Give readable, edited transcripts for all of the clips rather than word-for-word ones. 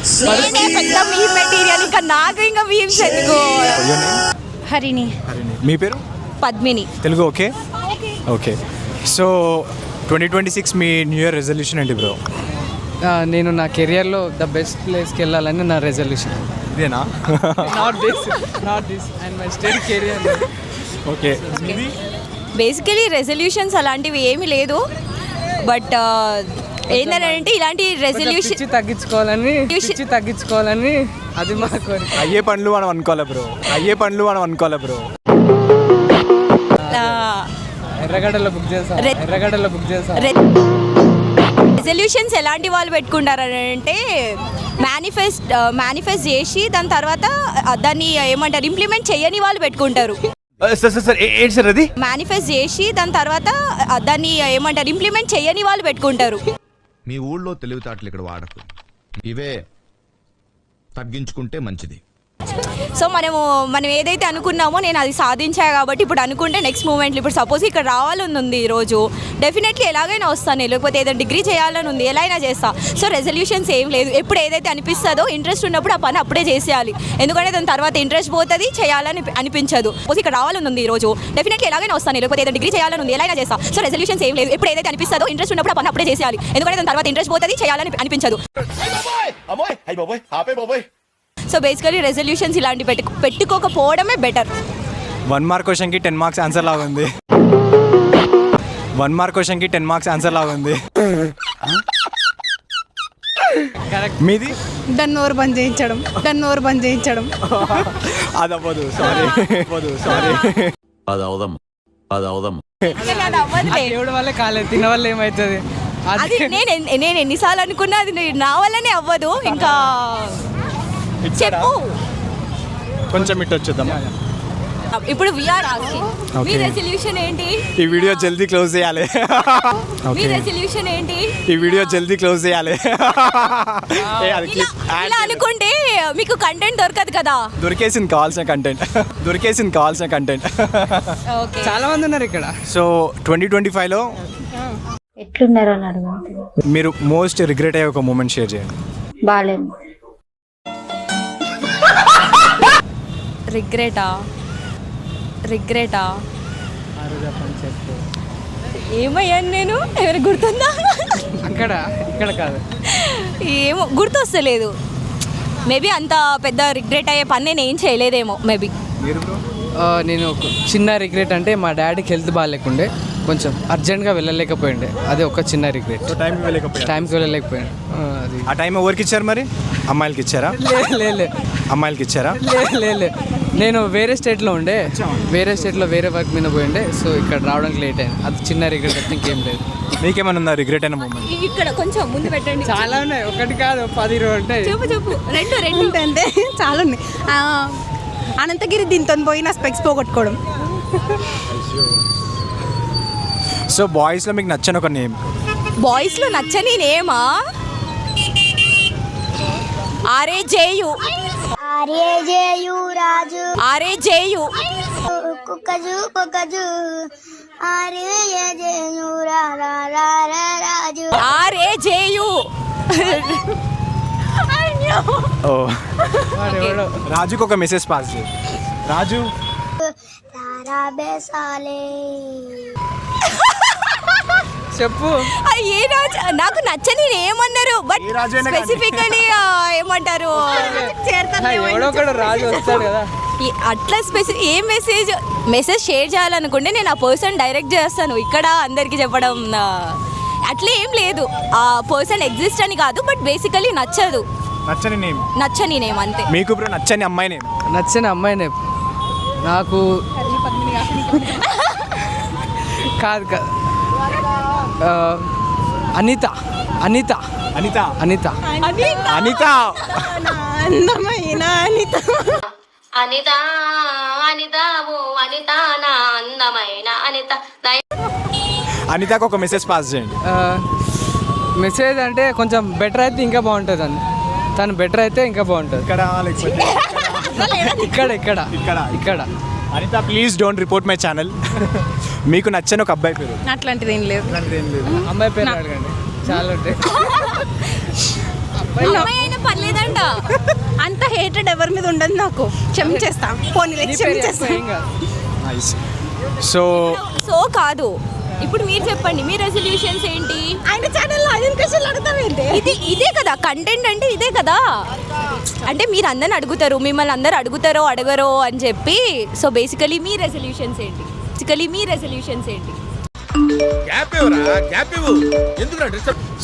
నేనే పెద్ద meme material, ఇంకా నాకు ఇంకా మీమ్స్ ఎందుకు. హరిణి. మీ పేరు? Padmini. Telugu okay okay. So 2026 మీ న్యూ ఇయర్ రెజల్యూషన్ ఏంటి బ్రో? నేను నా కెరియర్లో ద బెస్ట్ ప్లేస్కి వెళ్ళాలని నా రెజల్యూషన్. ఇదేనా? Not this and my study career. Okay. Basically resolutions అలాంటివి ఏమీ లేదు, బట్ ఏంటంటే ఇలాంటి రెజల్యూషన్ తగ్గించుకోవాలని అది మా కోరిక. అయ్యే పనులు మనం అనుకోవాలి బ్రో. ఎర్రగడ్డలో బుక్ చేసాం. రెజల్యూషన్స్ ఎలాంటి వాళ్ళు పెట్టుకుంటారని అంటే మేనిఫెస్ట్ చేసి దాని తర్వాత దాన్ని ఏమంటారు ఇంప్లిమెంట్ చేయని వాళ్ళు పెట్టుకుంటారు. ఏంటి సార్ అది? మేనిఫెస్ట్ చేసి దాని తర్వాత దాన్ని ఏమంటారు ఇంప్లిమెంట్ చేయని వాళ్ళు పెట్టుకుంటారు. మీ ఊళ్ళో తెలివితేటలు ఇక్కడ వాడకు, ఇవే తగ్గించుకుంటే మంచిది. సో మనం ఏదైతే అనుకున్నామో నేను అది సాధించా కాబట్టి ఇప్పుడు అనుకుంటే నెక్స్ట్ మూమెంట్లో ఇప్పుడు సపోజ్ ఇక్కడ రావాలని ఉంది ఈరోజు, డెఫినెట్లీ ఎలాగైనా వస్తాను, లేకపోతే ఏదైనా డిగ్రీ చేయాలని ఉంది ఎలా అయినా చేస్తా. సో రెజల్యూషన్స్ ఏం లేదు, ఎప్పుడు ఏదైతే అనిపిస్తుందో ఇంట్రెస్ట్ ఉన్నప్పుడు ఆ పని అప్పుడే చేసేయాలి. ఎందుకంటే దాని తర్వాత ఇంట్రెస్ట్ పోతుంది, చేయాలని అనిపించదు. సపోజ్ ఇక్కడ రావాలని ఉంది ఈరోజు, డెఫినెట్లీ ఎలాగైనా వస్తాను, లేకపోతే ఏదైనా డిగ్రీ చేయాలని ఉంది ఎలా అయినా చేస్తా. సో రెజల్యూషన్స్ ఏం లేదు, ఎప్పుడు ఏదైతే అనిపిస్తుందో ఇంట్రెస్ట్ ఉన్నప్పుడు ఆ పని అప్పుడే చేసేయాలి. ఎందుకంటే దాని తర్వాత ఇంట్రెస్ట్ పోతుంది, చేయాలని అనిపించదు. సో బేసికలీ రెజల్యూషన్స్ ఇలాంటి పెట్టుకోకపోవడమే బెటర్. 1 మార్క్ క్వశ్చన్కి 10 మార్క్స్ ఆన్సర్ లాగా ఉంది. 1 మార్క్ క్వశ్చన్కి 10 మార్క్స్ ఆన్సర్ లాగా ఉంది. మీది? డన్నోరు బంద్ చేయించడం. అది అవ్వదు, సారీ. అది అవదం. దేవుడి వల్లే కాలేదు, తిన వల్ల ఏమవుతుంది? అది నేను ఎన్నిసార్లు అనుకున్నా అది నా వల్లనే అవ్వదు. ఇంకా చెప్పు కొంచెం ఇటు వచ్చేద్దాం. ఇప్పుడు వీఆర్ ఆస్కింగ్, మీ రెజల్యూషన్ ఏంటి? ఈ వీడియో జల్దీ క్లోజ్ చేయాలి. మీ రెజల్యూషన్ ఏంటి? ఈ వీడియో జల్దీ క్లోజ్ చేయాలి. ఇలా అనుకుంటే మీకు కంటెంట్ దొరకదు కదా. దొరికేసింది కావాల్సిన కంటెంట్. చాలా మంది ఉన్నారు ఇక్కడ. సో 2025లో ఎట్లున్నారో అని అడుగుతుంది. మీరు మోస్ట్ రిగ్రెట్ అయ్యే ఒక మూమెంట్ షేర్ చేయండి. బాలేము. రిగ్రెటా ఏమయ్యాను నేను? ఎవరికి గుర్తుందా? ఇక్కడ కాదు, ఏమో గుర్తొస్తలేదు. మేబీ అంత పెద్ద రిగ్రెట్ అయ్యే పని నేను ఏం చేయలేదేమో మేబీ. నేను ఒక చిన్న రిగ్రెట్ అంటే మా డాడీకి హెల్త్ బాగాలేకుండే, కొంచెం అర్జెంట్గా వెళ్ళలేకపోయిండే, అదే ఒక చిన్న రిగ్రెట్. టైంకి వెళ్ళలేకపోయాడు. అది ఆ టైం ఎవరికి ఇచ్చారు మరి? అమ్మాయిలకి ఇచ్చారా? అమ్మాయిలకి ఇచ్చారా? లే నేను వేరే స్టేట్లో ఉండే, వేరే వర్క్ మీద పోయిండే. సో ఇక్కడ రావడానికి లేట్ అయింది. అది చిన్న రిగ్రెట్ అయితే ఇంకేం లేదు. మీకేమైనా ఉందా రిగ్రెట్ అయిన మూమెంట్? ఇక్కడ కొంచెం ముందు పెట్టండి. చాలా ఉన్నాయి, ఒకటి కాదు 10-20 ఉంటాయి. చెప్పు. రెండు అంటే చాలా ఉన్నాయి. అనంతగిరి దీంతో పోయి నా స్పెక్స్ పోగొట్టుకోవడం. సో బాయ్స్లో మీకు నచ్చని ఒక నేమ్? బాయ్స్లో నచ్చని నేమా? ఆర్ఏజేయు రాజు. ఆర్ఏజేయు కుక్కజు రాజు. ఆర్ఏజేయు. ఓ రాజుకి ఒక మెసేజ్ పాస్ చేయి. రాజు చెప్పు. ఏ రాజు? నాకు నచ్చని ఏమన్నారు, బట్ స్పెసిఫికలీ ఏమంటారు రాజు వస్తాడు కదా అట్లా ఏం మెసేజ్ షేర్ చేయాలనుకుంటే నేను ఆ పర్సన్ డైరెక్ట్ చేస్తాను. ఇక్కడ అందరికి చెప్పడం అట్లా ఏం లేదు. ఆ పర్సన్ ఎగ్జిస్ట్ అని కాదు, బట్ బేసికలీ నచ్చని నేమ్ అంతే. మీకు ఇప్పుడు నచ్చని అమ్మాయి నేమ్? నాకు కాదు అనిత. అందమైన అనితకు ఒక మెసేజ్ పాస్ చేయండి. మెసేజ్ అంటే కొంచెం బెటర్ అయితే ఇంకా బాగుంటుంది అని. తను బెటర్ అయితే ఇంకా బాగుంటుంది. ఇక్కడ Anita please don't report my channel. మీకు నచ్చని ఒక అబ్బాయి పేరు? అట్లాంటిది ఏం లేదు. అమ్మాయి పేరు అడగండి, చాలా ఉంటాయి. అమ్మాయి అయినా పర్లేదంట. అంత హేటెడ్ ఎవరి మీద ఉండదు నాకు. క్షమించేస్తాం, పోనీ క్షమించేస్తాం. నైస్. సో సో కాదు, ఇప్పుడు మీరు చెప్పండి మీ రెజల్యూషన్స్ ఏంటి? ఆయన ఛానల్లో ఆయన క్వశ్చన్లు అడుగుతావేంటి? ఇదే కదా కంటెంట్ అంటే, ఇదే కదా. అంటే మీరు అందరిని అడుగుతారు, మిమ్మల్ని అందరు అడుగుతారో అడగరో అని చెప్పి. సో బేసికలీ మీ రెజల్యూషన్స్ ఏంటి?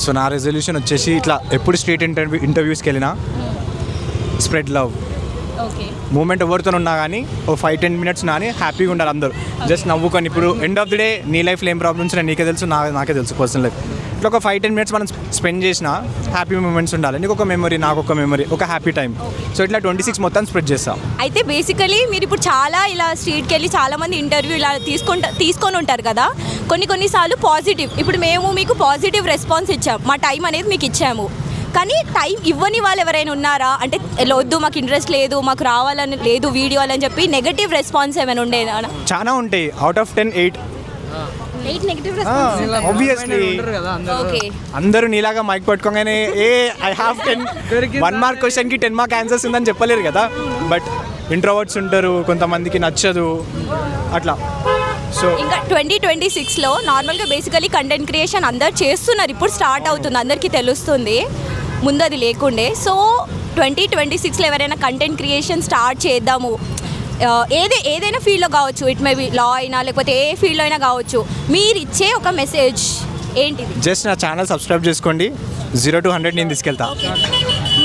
సో నా రెజల్యూషన్ వచ్చేసి ఇట్లా ఎప్పుడు స్ట్రీట్ ఇంటర్వ్యూస్కి వెళ్ళినా స్ప్రెడ్ లవ్. ఓకే. మూమెంట్ ఎవరితో ఉన్నా కానీ ఓ 5-10 మినిట్స్ నాని హ్యాపీగా ఉండాలి అందరూ. జస్ట్ నవ్వుకొని, ఇప్పుడు ఎండ్ ఆఫ్ ది డే నీ లైఫ్లో ఏం ప్రాబ్లమ్స్ ఉన్నాయి నీకే తెలుసు, నాకే తెలుసు పర్సనల్ లైఫ్. ఇట్లా ఒక 5-10 మినిట్స్ మనం స్పెండ్ చేసిన హ్యాపీ మూమెంట్స్ ఉండాలి. నీకు ఒక మెమరీ, నాకు ఒక మెమరీ, ఒక హ్యాపీ టైం. సో ఇట్లా 26 మొత్తం స్ప్రెడ్ చేస్తాం. అయితే బేసికలీ మీరు ఇప్పుడు చాలా ఇలా స్ట్రీట్కి వెళ్ళి చాలామంది ఇంటర్వ్యూ ఇలా తీసుకొని ఉంటారు కదా. కొన్నిసార్లు పాజిటివ్, ఇప్పుడు మేము మీకు పాజిటివ్ రెస్పాన్స్ ఇచ్చాము, మా టైం అనేది మీకు ఇచ్చాము. కానీ టైం ఇవ్వని వాళ్ళు ఎవరైనా ఉన్నారా? అంటే వద్దు, మాకు ఇంట్రెస్ట్ లేదు, మాకు రావాలని లేదు వీడియోలు అని చెప్పి నెగటివ్ రెస్పాన్స్ ఏమైనా ఉండేదా? చాలా ఉంటాయి. Out of 10, 8 negative obviously. Okay. అందరూ నీలాగా మైక్ పట్టుకోగానే ఐ హ్యావ్ 10 1 మార్క్ క్వశ్చన్కి 10 మార్క్ ఆన్సర్స్ ఉందని చెప్పలేరు కదా. బట్ ఇంట్రోవర్ట్స్ ఉంటారు, కొంతమందికి నచ్చదు అట్లా. సో ఇంకా 2026లో నార్మల్గా బేసికలీ కంటెంట్ క్రియేషన్ అందరు చేస్తున్నారు, ఇప్పుడు స్టార్ట్ అవుతుంది, అందరికీ తెలుస్తుంది, ముందు అది లేకుండే. సో 2026లో ఎవరైనా కంటెంట్ క్రియేషన్ స్టార్ట్ చేద్దాము, ఏదైనా ఫీల్డ్లో కావచ్చు, ఇట్ మే బి లా అయినా లేకపోతే ఏ ఫీల్డ్లో అయినా కావచ్చు, మీరు ఇచ్చే ఒక మెసేజ్ ఏంటిది? జస్ట్ నా ఛానల్ సబ్స్క్రైబ్ చేసుకోండి, 0 to 100 నేను తీసుకెళ్తా.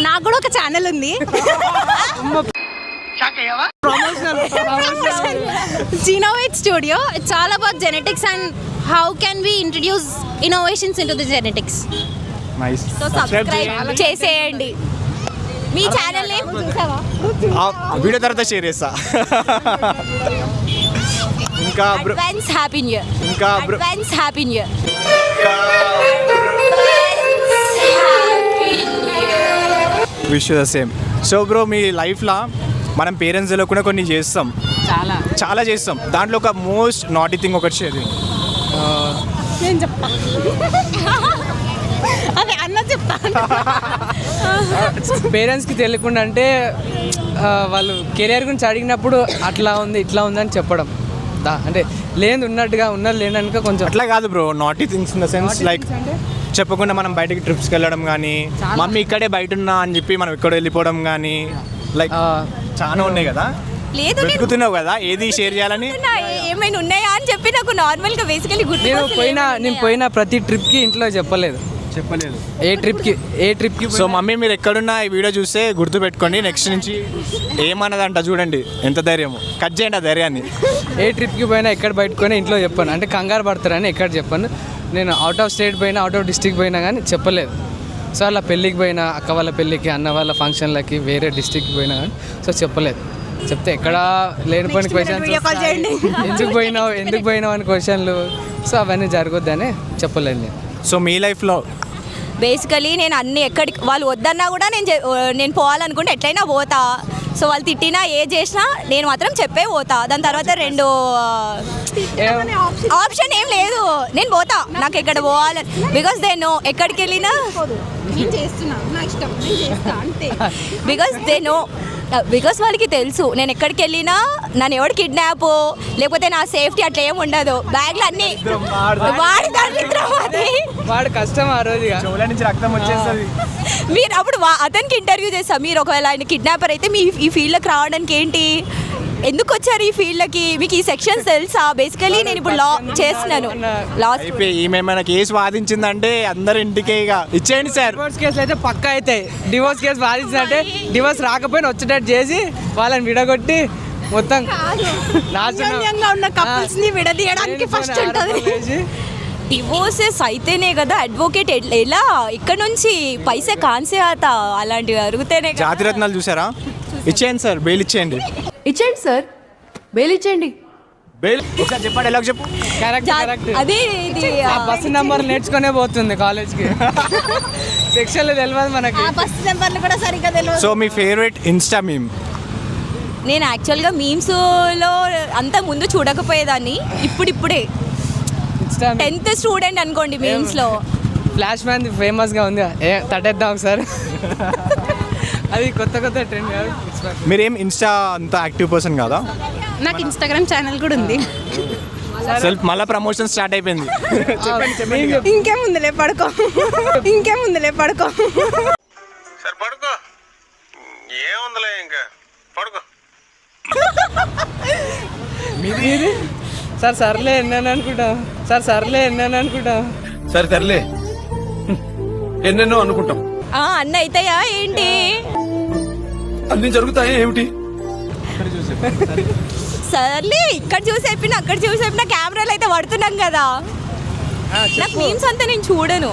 నాకు కూడా ఒక ఛానల్ ఉంది, Genovate Studio. It's all about genetics and how can we introduce innovations into the genetics. Nice. So subscribe చేసేయండి. మీ ఛానల్ నేమ్ చూసావా? వీడియో తర్వాత షేర్ చేస్తా. ఇంకా bro, advance happy new year. ఇంకా bro, advance happy new year. Wish the same. So bro, మీ లైఫ్లో మనం పేరెంట్స్ తెలియకుండా కొన్ని చేస్తాం, చాలా చేస్తాం. దాంట్లో ఒక మోస్ట్ నాటీ థింగ్ ఒకటి షేర్ చేయండి. నేను చెప్తా, అదే అన్న చెప్తా. పేరెంట్స్కి తెలియకుండా అంటే వాళ్ళు కెరియర్ గురించి అడిగినప్పుడు అట్లా ఉంది ఇట్లా ఉంది అని చెప్పడం. అంటే లేదు ఉన్నట్టుగా ఉన్నది లేననుక కొంచెం అట్లా కాదు bro, naughty things in the sense like చెప్పకుండా మనం బయటకి ట్రిప్స్కి వెళ్ళడం కానీ, మమ్మీ ఇక్కడే బయట ఉన్నా అని చెప్పి మనం ఇక్కడ వెళ్ళిపోవడం కానీ, లైక్ చాలా ఉన్నాయి కదా. లేదు, వెతుకుతున్నావు కదా ఏది షేర్ చేయాలని. ఏమైనా ఉన్నాయా అని చెప్పి నాకు నార్మల్గా బేసికలీ నేను పోయిన ప్రతి ట్రిప్కి ఇంట్లో చెప్పలేదు. ఏ ట్రిప్కి సో మమ్మీ మీరు ఎక్కడున్నా ఈ వీడియో చూస్తే గుర్తు పెట్టుకోండి, నెక్స్ట్ నుంచి ఏమన్నదంట చూడండి, ఎంత ధైర్యము, కట్ చేయండి ఆ ధైర్యాన్ని. ఏ ట్రిప్కి పోయినా ఎక్కడ బయటకొని ఇంట్లో చెప్పాను, అంటే కంగారు పడతారని ఎక్కడ చెప్పాను. నేను అవుట్ ఆఫ్ స్టేట్ పోయినా, అవుట్ ఆఫ్ డిస్ట్రిక్ట్ పోయినా కానీ చెప్పలేదు. సో అలా పెళ్ళికి పోయినా, అక్క వాళ్ళ పెళ్ళికి, అన్న వాళ్ళ ఫంక్షన్లకి, వేరే డిస్ట్రిక్ట్కి పోయినా కానీ సో చెప్పలేదు. చెప్తే ఎక్కడ లేనిపోయిన క్వశ్చన్స్, ఎందుకు పోయినావు అని క్వశ్చన్లు, సో అవన్నీ జరగొద్దని చెప్పలేదు నేను. సో మీ లైఫ్లో బేసికలీ నేను అన్ని ఎక్కడికి వాళ్ళు వద్దన్నా కూడా నేను పోవాలనుకుంటే ఎట్లయినా పోతా. సో వాళ్ళు తిట్టినా ఏ చేసినా నేను మాత్రం చెప్పే పోతా. దాని తర్వాత రెండు ఆప్షన్ ఏం లేదు, నేను పోతా, నాకు ఎక్కడ పోవాలని. బికాస్ నేను ఎక్కడికి వెళ్ళినా బికాస్ వాళ్ళకి తెలుసు నేను ఎక్కడికి వెళ్ళినా నన్ను ఎవడు కిడ్నాప్ లేకపోతే నా సేఫ్టీ అట్లా ఏమి ఉండదు. బ్యాగ్లు అన్నీ వాడు కష్టం ఆ రోజు నుంచి రక్తం వచ్చేస్తుంది. మీరు అప్పుడు అతనికి ఇంటర్వ్యూ చేస్తా, మీరు ఒకవేళ ఆయన కిడ్నాపర్ అయితే మీ ఈ ఫీల్డ్లోకి రావడానికి ఏంటి, ఎందుకు వచ్చారు ఈ ఫీల్డ్కి, మీకు ఈ సెక్షన్స్ తెలుసా? బేసికలీ నేను ఇప్పుడు లా చేస్తున్నాను. ఈమె మన కేసు వాదించిందంటే అందరు ఇంటికే ఇక ఇచ్చేయండి సార్. డివోర్స్ కేసులు అయితే పక్కా అవుతాయి. డివోర్స్ కేసు వాదించిందంటే డివోర్స్ రాకపోయినా వచ్చేటట్టు చేసి వాళ్ళని విడగొట్టి మొత్తం అన్యోన్యంగా ఉన్న కపుల్స్ ని విడదీయడానికి ఫస్ట్ ఉంటుంది. డివోర్సెస్ అయితేనే కదా అడ్వకేట్ ఎలా ఇక్కడ నుంచి పైసా కాన్సే ఆత అలాంటివి అరుగుతేనే. జాతిరత్నాలు చూసారా? ఇచ్చేయండి సార్, బెయిల్ ఇచ్చేయండి. ఇచ్చేయండి సార్, బెయిల్ ఇచ్చేయండి. బెయిల్ ఒకసారి చెప్పండి, ఎలా చెప్పు. కరెక్ట్. అదే ఇది బస్సు నెంబర్ నేర్చుకునే పోతుంది కాలేజ్కి. సెక్షన్లు తెలియదు మనకి, బస్ నెంబర్లు కూడా సరిగ్గా తెలియదు. సో మీ ఫేవరెట్ ఇన్స్టా మీమ్? నేను యాక్చువల్గా మీమ్స్లో అంత ముందు చూడకపోయేదాన్ని, ఇప్పుడే 10th స్టూడెంట్ అనుకోండి మీమ్స్లో. ఫ్లాష్ మ్యాన్ ఫేమస్గా ఉంది, తట్టేద్దాం ఒకసారి. అది కొత్త ట్రెండ్ కాదు. Expect. మీరేం ఇన్స్టా అంత యాక్టివ్ పర్సన్ కాదా? నాకు ఇన్స్టాగ్రామ్ ఛానల్ కూడా ఉంది. సెల్ఫ్ మళ్ళీ ప్రమోషన్ స్టార్ట్ అయిపోయింది. ఇంకేముందిలే పడుకో. సరే పడుకో, ఏముందిలే ఇంకా పడుకో. మీది సార్ సర్లే ఎన్నాను అనుకుంటా. సరే తరలే, ఎన్నెన్నో అనుకుంటాం, అన్న అవుతాయా ఏంటి? అన్ని జరుగుతాయి ఏమిటి? సర్లే, ఇక్కడ చూసి చెప్పిన అక్కడ చూసి చెప్పిన కెమెరాలు అయితే పడుతున్నాం కదా. నాకు మీమ్స్ అంతా నేను చూడను,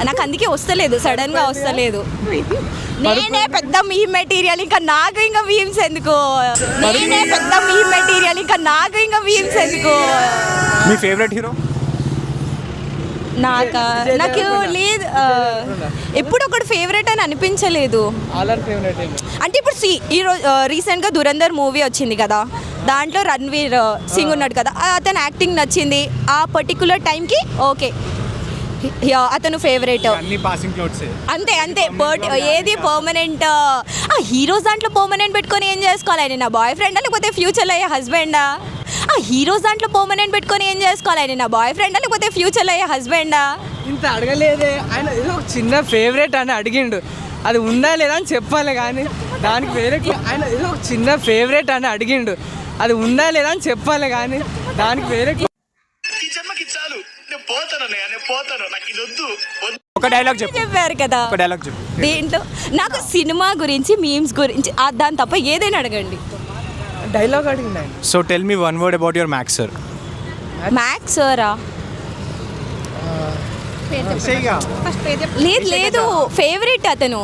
నాకు అందుకే వస్తలేదు, సడన్ గా వస్తలేదు. నేనే పెద్ద మీమ్ మెటీరియల్, ఇంకా నాకు ఇంకా మీమ్స్ ఎందుకు? మీ ఫేవరెట్ హీరో? నాకు లేదు, ఎప్పుడు ఒకటి ఫేవరెట్ అని అనిపించలేదు. All are favourite. అంటే ఇప్పుడు ఈరోజు రీసెంట్గా దురంధర్ మూవీ వచ్చింది కదా, దాంట్లో రణ్వీర్ సింగ్ ఉన్నాడు కదా, అతను యాక్టింగ్ నచ్చింది ఆ పర్టికులర్ టైంకి. ఓకే, అతను ఫేవరెట్. అన్ని పాసింగ్ క్లౌడ్స్. అంతే ఏది పర్మనెంట్? ఆ హీరోస్ దాంట్లో పర్మనెంట్ పెట్టుకొని ఏం చేసుకోవాలి? ఆయన నా బాయ్ ఫ్రెండా లేకపోతే ఫ్యూచర్లో అయ్యే హస్బెండా? ఆ హీరోస్ దాంట్లో పర్మనెంట్ పెట్టుకొని ఏం చేసుకోవాలి? ఆయన నా బాయ్ ఫ్రెండా లేకపోతే ఫ్యూచర్లో అయ్యే హస్బెండా? ఇంత అడగలేదే ఆయన, ఏదో ఒక చిన్న ఫేవరెట్ అని అడిగిండు, అది ఉందా లేదా అని చెప్పాలి కానీ దానికి వేరే ఆయన ఏదో ఒక చిన్న ఫేవరెట్ అని అడిగిండు, అది ఉందా లేదా అని చెప్పాలి కానీ దానికి వేరే ఒక డైలాగ్ చెప్పు. చెప్పారు కదా ఒక డైలాగ్ చెప్పు. దీంట్లో నాకు సినిమా గురించి, మీమ్స్ గురించి, దాని తప్ప ఏదైనా అడగండి. డైలాగ్ అడిగిండు ఆయన. So tell me one word about your maths sir. Maths సారా? లేదు ఫేవరెట్ అతను.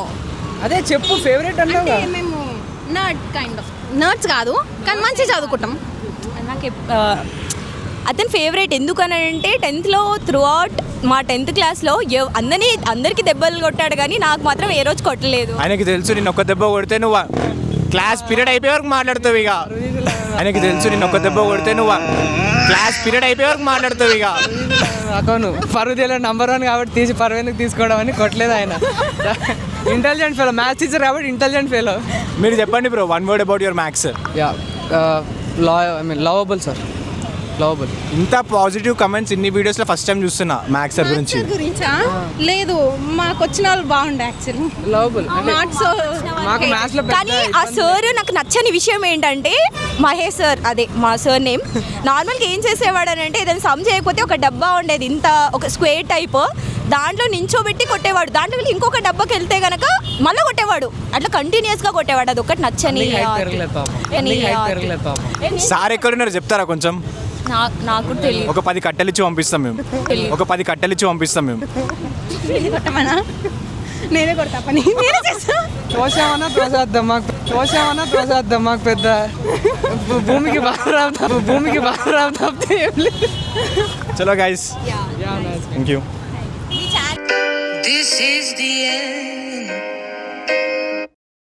అదే చెప్పు ఫేవరెట్ అన్నావుగా. మేము నర్డ్స్ కాదు కానీ మంచిగా చదువుకుంటాం. నాకు అతను ఫేవరెట్ ఎందుకనంటే 10th త్రూ అవుట్ మా 10th క్లాస్లో అందరికీ దెబ్బలు కొట్టాడు కానీ నాకు మాత్రం ఏ రోజు కొట్టలేదు. ఆయనకి తెలుసు నేను ఒక్క దెబ్బ కొడితే నువ్వు క్లాస్ పీరియడ్ అయిపోయే వరకు మాట్లాడుతావు ఇక. ఆయనకి తెలుసు నేను ఒక్క దెబ్బ కొడితే నువ్వు క్లాస్ పీరియడ్ అయిపోయే వరకు మాట్లాడుతావు ఇక. అకౌను పరుదేలో నంబర్ 1 కాబట్టి తీసి పరువేందుకు తీసుకోవడం అని కొట్టలేదు ఆయన. ఇంటెలిజెంట్ ఫెలో, మ్యాథ్స్ టీచర్ కాబట్టి ఇంటెలిజెంట్ ఫెలో. మీరు చెప్పండి bro, one word about your maths. Lovable sir, lovable. ఇంత పాజిటివ్ కమెంట్స్ ఇన్ని వీడియోస్లో ఫస్ట్ టైం చూస్తున్నా మ్యాథ్స్ సార్ గురించి. లేదు, మాకు వచ్చిన వాళ్ళు బాగుండే యాక్చువల్లీ. లవబుల్ మాకు మ్యాథ్స్ లో కానీ ఆ సార్ నాకు నచ్చని విషయం ఏంటంటే మహేష్ సార్, అదే మా సార్ నేమ్. నార్మల్గా ఏం చేసేవాడు అని అంటే ఏదైనా సమ్ చేయకపోతే ఒక డబ్బా ఉండేది, ఇంత ఒక స్క్వేర్ టైప్, దాంట్లో నించోబెట్టి కొట్టేవాడు. దాంట్లో వెళ్ళి ఇంకొక డబ్బాకి వెళ్తే గనక మళ్ళీ కొట్టేవాడు, అట్లా కంటిన్యూస్గా కొట్టేవాడు. అది ఒకటి నచ్చని. సార్ ఎక్కడున్నారు చెప్తారా కొంచెం? నాకు తెలియదు. ఒక 10 కట్టెలు ఇచ్చి పంపిస్తాం మేము. నేనే కొడతా పని, నేనే చేస్తా. తోసామన్నా ప్రసాదం మాకు పెద్ద భూమికి బాగా రావు తప్పితే ఏం లేదు. చలో guys, thank you. This is the end.